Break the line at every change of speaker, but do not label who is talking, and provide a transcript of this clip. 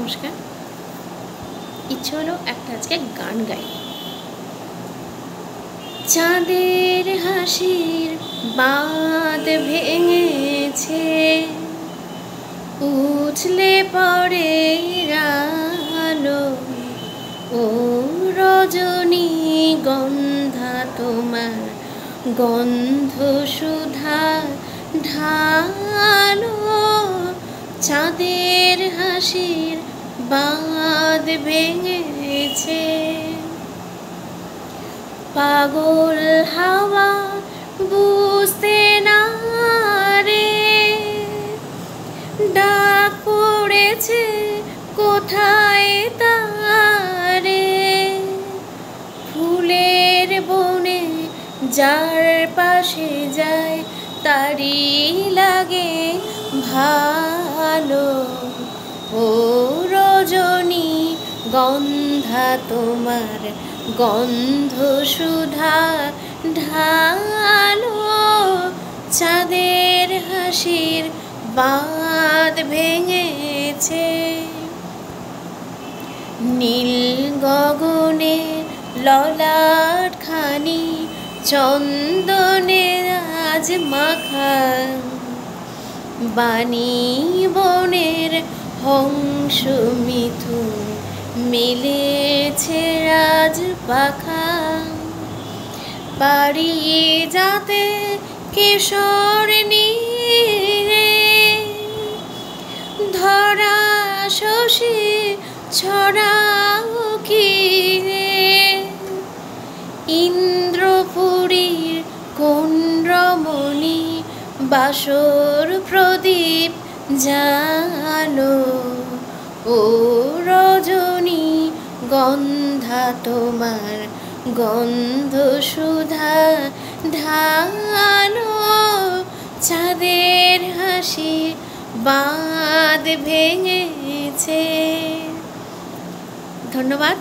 নমস্কার। ইচ্ছে হলো একটা আজকে গান গাই। চাঁদের হাসির বাঁধ ভেঙেছে, উছলে পড়ে আলো। ও রজনী গন্ধা তোমার গন্ধ সুধা ঢালো। চাঁদের হাসির বাঁধ ভেঙেছে, পাগল হাওয়া বুঝতে না রে, ডাক পড়েছে কোথায় তারে। ফুলের বনে যার পাশে যায় তারি লাগে ভালো। ও রজনী গন্ধা তোমার গন্ধ সুধা ঢালো। চাঁদের হাসির বাঁধ ভেঙেছে, নীল গগনে ললাট খানি চন্দনে আজ মাখা। বাণী বনের হংস মিথুন মিলেছে রাজ পাখা। পারি যাতে কেশর নীরে, ধরা শশী ছড়াও কিরে। ইন্দ্রপুরীর কোন রমণী বাসর প্রদীপ জালো। ও রজনী গন্ধা তোমার গন্ধ সুধা ঢালো। চাঁদের হাসি বাঁধ ভেঙেছে। ধন্যবাদ।